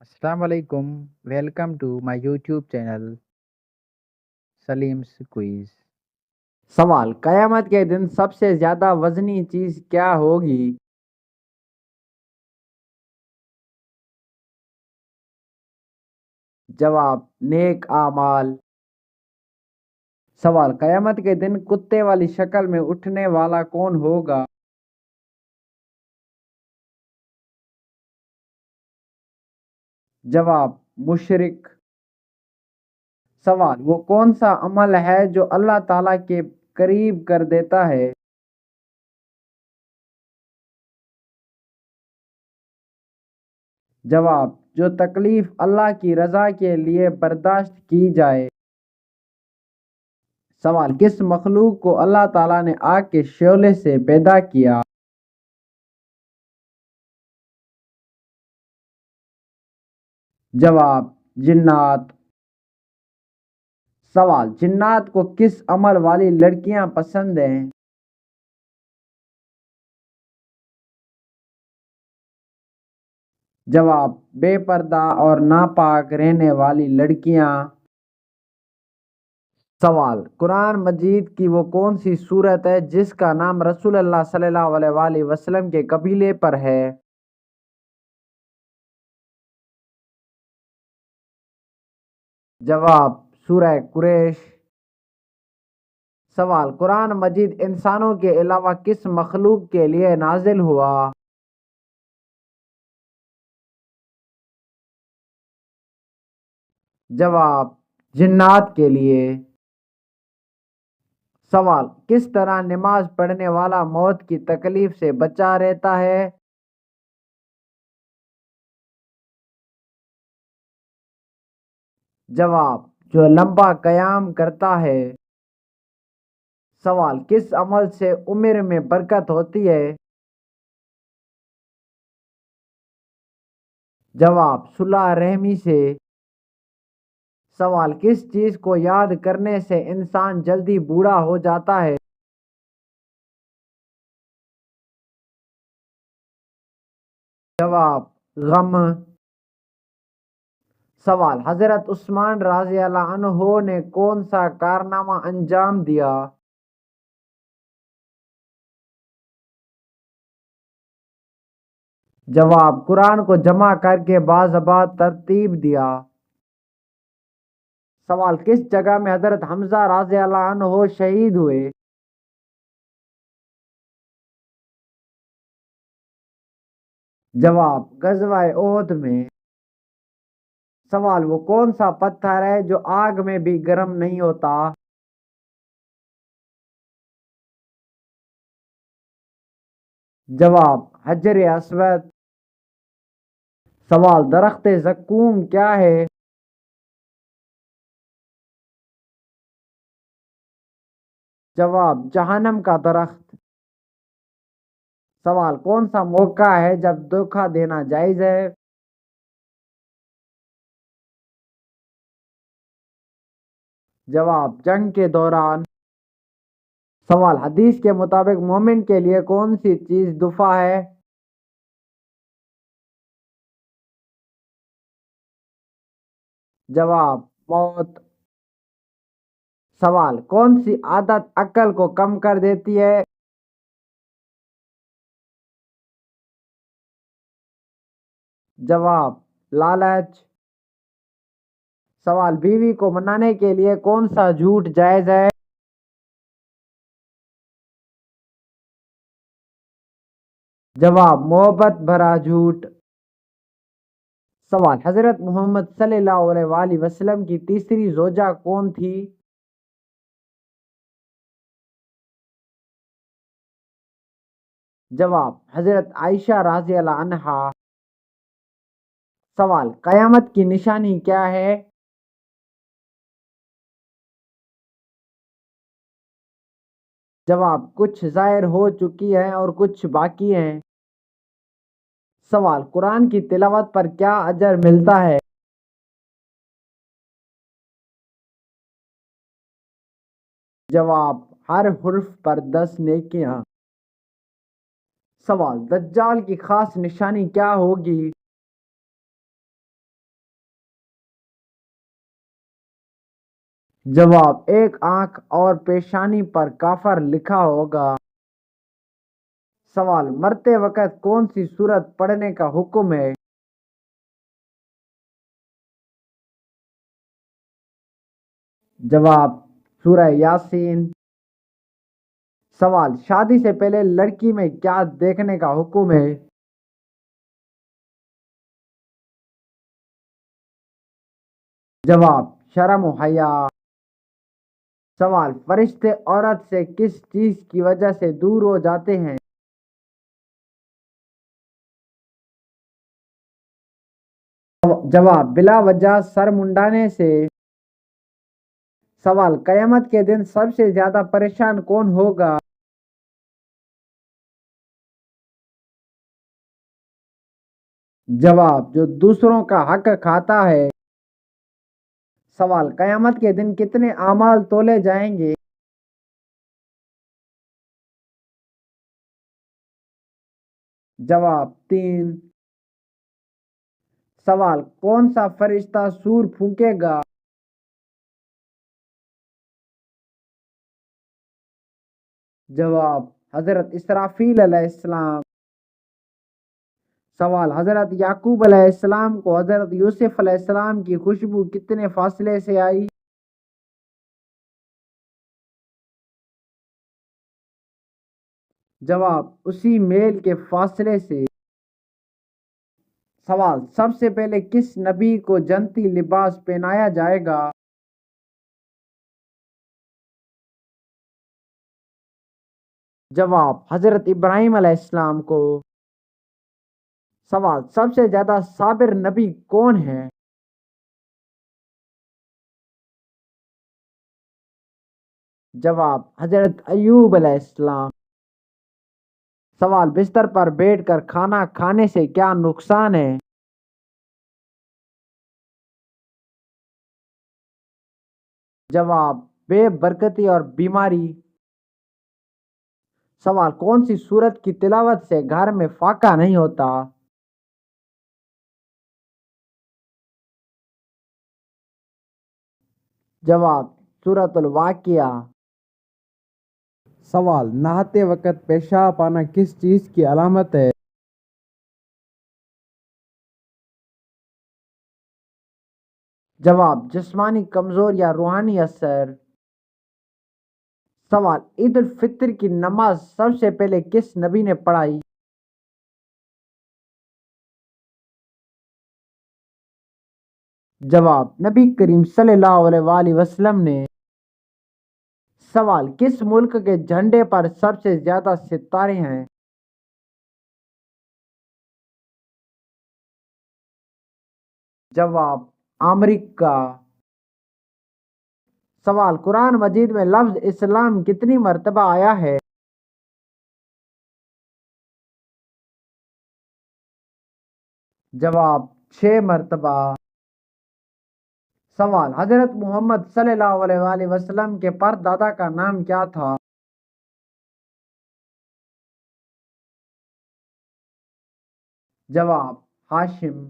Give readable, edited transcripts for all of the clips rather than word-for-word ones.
Assalamu alaikum. Welcome to my YouTube channel Salim's Quiz. سوال: قیامت کے دن سب سے زیادہ وزنی چیز کیا ہوگی؟ جواب: نیک اعمال۔ سوال: قیامت کے دن کتے والی شکل میں اٹھنے والا کون ہوگا؟ جواب: مشرک۔ سوال: وہ کون سا عمل ہے جو اللہ تعالیٰ کے قریب کر دیتا ہے؟ جواب: جو تکلیف اللہ کی رضا کے لیے برداشت کی جائے۔ سوال: کس مخلوق کو اللہ تعالیٰ نے آگ کے شعلے سے پیدا کیا؟ جواب: جنات۔ سوال: جنات کو کس عمل والی لڑکیاں پسند ہیں؟ جواب: بے پردہ اور ناپاک رہنے والی لڑکیاں۔ سوال: قرآن مجید کی وہ کون سی سورت ہے جس کا نام رسول اللہ صلی اللہ علیہ وآلہ وسلم کے قبیلے پر ہے؟ جواب: سورہ قریش۔ سوال: قرآن مجید انسانوں کے علاوہ کس مخلوق کے لیے نازل ہوا؟ جواب: جنات کے لیے۔ سوال: کس طرح نماز پڑھنے والا موت کی تکلیف سے بچا رہتا ہے؟ جواب: جو لمبا قیام کرتا ہے۔ سوال: کس عمل سے عمر میں برکت ہوتی ہے؟ جواب: صلہ رحمی سے۔ سوال: کس چیز کو یاد کرنے سے انسان جلدی بوڑھا ہو جاتا ہے؟ جواب: غم۔ سوال: حضرت عثمان رضی اللہ عنہ نے کون سا کارنامہ انجام دیا؟ جواب: قرآن کو جمع کر کے باضابطہ ترتیب دیا۔ سوال: کس جگہ میں حضرت حمزہ رضی اللہ عنہ شہید ہوئے؟ جواب: غزوہ احد میں۔ سوال: وہ کون سا پتھر ہے جو آگ میں بھی گرم نہیں ہوتا؟ جواب: حجر اسود۔ سوال: درخت زقوم کیا ہے؟ جواب: جہنم کا درخت۔ سوال: کون سا موقع ہے جب دھوکہ دینا جائز ہے؟ جواب: جنگ کے دوران۔ سوال: حدیث کے مطابق مومن کے لیے کون سی چیز دفع ہے؟ جواب: موت۔ سوال: کون سی عادت عقل کو کم کر دیتی ہے؟ جواب: لالچ۔ سوال: بیوی کو منانے کے لیے کون سا جھوٹ جائز ہے؟ جواب: محبت بھرا جھوٹ۔ سوال: حضرت محمد صلی اللہ علیہ وآلہ وسلم کی تیسری زوجہ کون تھی؟ جواب: حضرت عائشہ رضی اللہ عنہا۔ سوال: قیامت کی نشانی کیا ہے؟ جواب: کچھ ظاہر ہو چکی ہیں اور کچھ باقی ہیں۔ سوال: قرآن کی تلاوت پر کیا اجر ملتا ہے؟ جواب: ہر حرف پر 10 نیکیاں۔ سوال: دجال کی خاص نشانی کیا ہوگی؟ جواب ایک آنکھ اور پیشانی پر کافر لکھا ہوگا۔ سوال مرتے وقت کون سی سورت پڑھنے کا حکم ہے؟ جواب سورہ یاسین۔ سوال شادی سے پہلے لڑکی میں کیا دیکھنے کا حکم ہے؟ جواب شرم و حیا۔ سوال فرشتے عورت سے کس چیز کی وجہ سے دور ہو جاتے ہیں؟ جواب بلا وجہ سر منڈانے سے۔ سوال قیامت کے دن سب سے زیادہ پریشان کون ہوگا؟ جواب جو دوسروں کا حق کھاتا ہے۔ سوال قیامت کے دن کتنے اعمال تولے جائیں گے؟ جواب 3۔ سوال کون سا فرشتہ سور پھونکے گا؟ جواب حضرت اسرافیل علیہ السلام۔ سوال حضرت یعقوب علیہ السلام کو حضرت یوسف علیہ السلام کی خوشبو کتنے فاصلے سے آئی؟ جواب اسی میل کے فاصلے سے۔ سوال سب سے پہلے کس نبی کو جنتی لباس پہنایا جائے گا؟ جواب حضرت ابراہیم علیہ السلام کو۔ سوال سب سے زیادہ صابر نبی کون ہے؟ جواب حضرت ایوب علیہ السلام۔ سوال بستر پر بیٹھ کر کھانا کھانے سے کیا نقصان ہے؟ جواب بے برکتی اور بیماری۔ سوال کون سی سورت کی تلاوت سے گھر میں فاقہ نہیں ہوتا؟ جواب سورۃ الواقعہ۔ سوال نہاتے وقت پیشاب آنا کس چیز کی علامت ہے؟ جواب جسمانی کمزور یا روحانی اثر۔ سوال عید الفطر کی نماز سب سے پہلے کس نبی نے پڑھائی؟ جواب نبی کریم صلی اللہ علیہ وآلہ وسلم نے۔ سوال کس ملک کے جھنڈے پر سب سے زیادہ ستارے ہیں؟ جواب امریکہ۔ سوال قرآن مجید میں لفظ اسلام کتنی مرتبہ آیا ہے؟ جواب 6 مرتبہ۔ سوال حضرت محمد صلی اللہ علیہ وآلہ وسلم کے پردادا کا نام کیا تھا؟ جواب ہاشم۔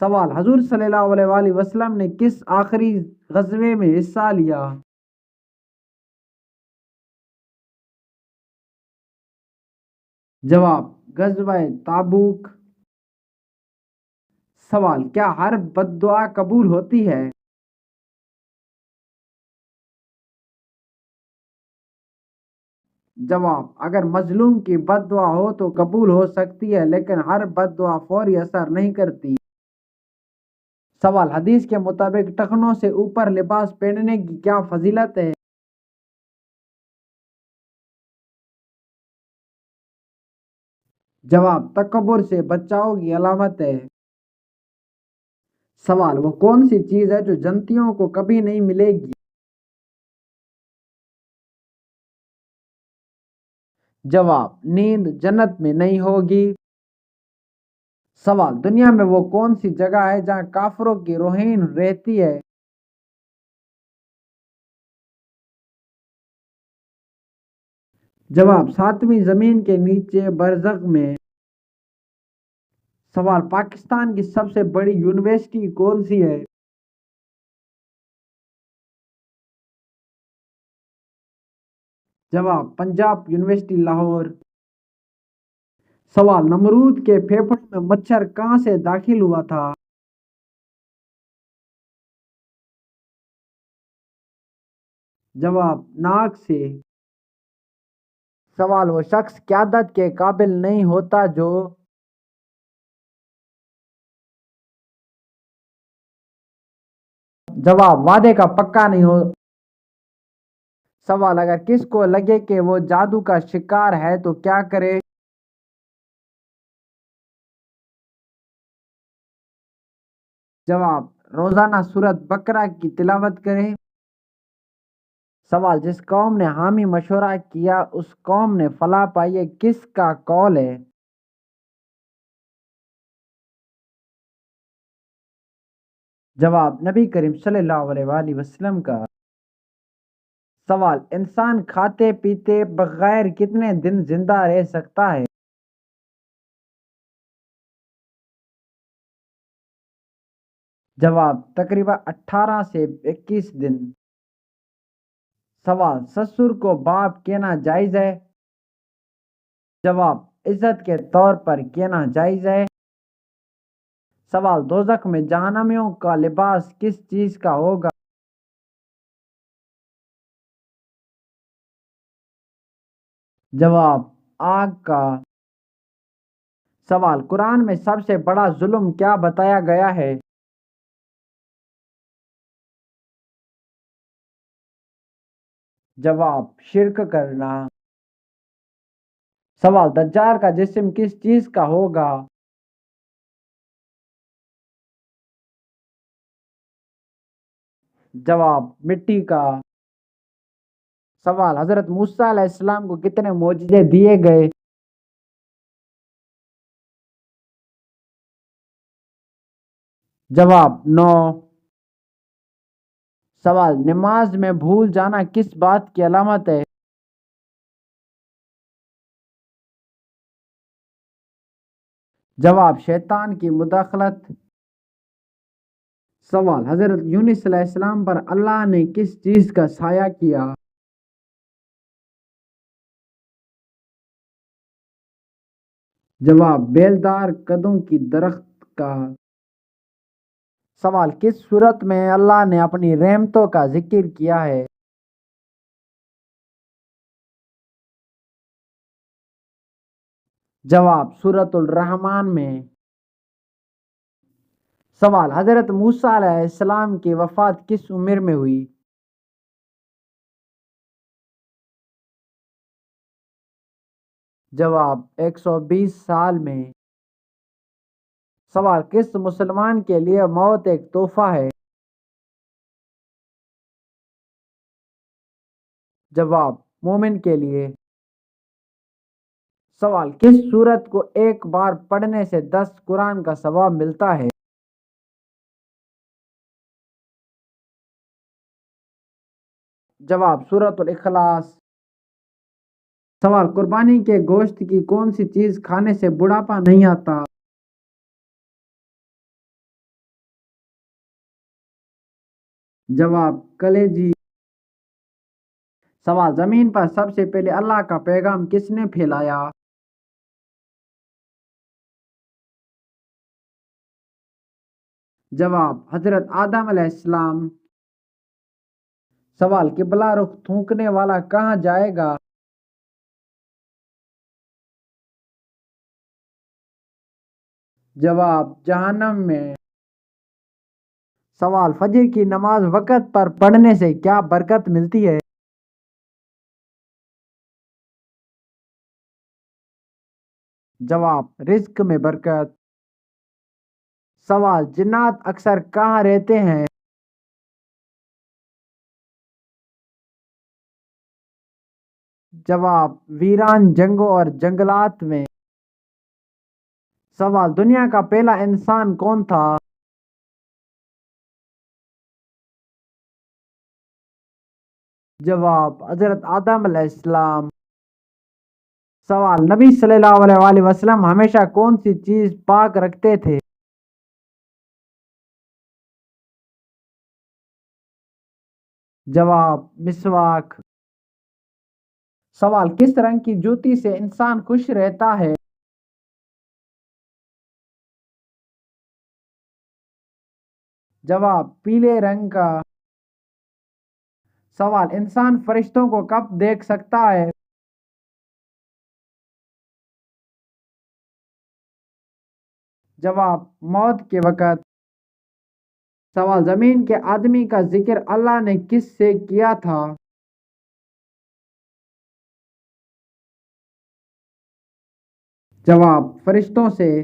سوال حضور صلی اللہ علیہ وآلہ وسلم نے کس آخری غزوے میں حصہ لیا؟ جواب غزوہ تابوک۔ سوال کیا ہر بد دعا قبول ہوتی ہے؟ جواب اگر مظلوم کی بد دعا ہو تو قبول ہو سکتی ہے لیکن ہر بد دعا فوری اثر نہیں کرتی۔ سوال حدیث کے مطابق ٹخنوں سے اوپر لباس پہننے کی کیا فضیلت ہے؟ جواب تکبر سے بچاؤ کی علامت ہے۔ سوال وہ کون سی چیز ہے جو جنتیوں کو کبھی نہیں ملے گی؟ جواب نیند جنت میں نہیں ہوگی۔ سوال دنیا میں وہ کون سی جگہ ہے جہاں کافروں کی روحین رہتی ہے؟ جواب ساتویں زمین کے نیچے برزخ میں۔ سوال پاکستان کی سب سے بڑی یونیورسٹی کون سی ہے؟ جواب پنجاب یونیورسٹی لاہور۔ سوال نمرود کے پھیپھڑوں میں مچھر کہاں سے داخل ہوا تھا؟ جواب ناک سے۔ سوال وہ شخص قیادت کے قابل نہیں ہوتا جو جواب وعدے کا پکا نہیں ہو۔ سوال اگر کس کو لگے کہ وہ جادو کا شکار ہے تو کیا کرے؟ جواب روزانہ سورت بقرہ کی تلاوت کرے۔ سوال جس قوم نے حامی مشورہ کیا اس قوم نے فلاح پائی، یہ کس کا قول ہے؟ جواب نبی کریم صلی اللہ علیہ وآلہ وسلم کا۔ سوال انسان کھاتے پیتے بغیر کتنے دن زندہ رہ سکتا ہے؟ جواب تقریباً 18 سے 21 دن۔ سوال سسر کو باپ کہنا جائز ہے؟ جواب عزت کے طور پر کہنا جائز ہے۔ سوال دوزخ میں جہنمیوں کا لباس کس چیز کا ہوگا؟ جواب آگ کا۔ سوال قرآن میں سب سے بڑا ظلم کیا بتایا گیا ہے؟ جواب شرک کرنا۔ سوال دجال کا جسم کس چیز کا ہوگا؟ جواب مٹی کا۔ سوال حضرت موسیٰ علیہ السلام کو کتنے معجزے دیے گئے؟ جواب 9۔ سوال نماز میں بھول جانا کس بات کی علامت ہے؟ جواب شیطان کی مداخلت۔ سوال حضرت یونس علیہ السلام پر اللہ نے کس چیز کا سایہ کیا؟ جواب بیلدار قدوں کی درخت کا۔ سوال کس صورت میں اللہ نے اپنی رحمتوں کا ذکر کیا ہے؟ جواب سورۃ الرحمن میں۔ سوال حضرت موسیٰ علیہ السلام کی وفات کس عمر میں ہوئی؟ جواب 120 سال میں۔ سوال کس مسلمان کے لیے موت ایک تحفہ ہے؟ جواب مومن کے لیے۔ سوال کس سورت کو ایک بار پڑھنے سے 10 قرآن کا ثواب ملتا ہے؟ جواب سورۃ الاخلاص۔ سوال قربانی کے گوشت کی کون سی چیز کھانے سے بڑھاپا نہیں آتا؟ جواب کلیجی۔ سوال زمین پر سب سے پہلے اللہ کا پیغام کس نے پھیلایا؟ جواب حضرت آدم علیہ السلام۔ سوال قبلہ رخ تھونکنے والا کہاں جائے گا؟ جواب جہنم میں۔ سوال فجر کی نماز وقت پر پڑھنے سے کیا برکت ملتی ہے؟ جواب رزق میں برکت۔ سوال جنات اکثر کہاں رہتے ہیں؟ جواب ویران جنگوں اور جنگلات میں۔ سوال دنیا کا پہلا انسان کون تھا؟ جواب حضرت آدم علیہ السلام۔ سوال نبی صلی اللہ علیہ وآلہ وسلم ہمیشہ کون سی چیز پاک رکھتے تھے؟ جواب مسواک۔ سوال کس رنگ کی جوتی سے انسان خوش رہتا ہے؟ جواب پیلے رنگ کا۔ سوال انسان فرشتوں کو کب دیکھ سکتا ہے؟ جواب موت کے وقت۔ سوال زمین کے آدمی کا ذکر اللہ نے کس سے کیا تھا؟ جواب فرشتوں سے۔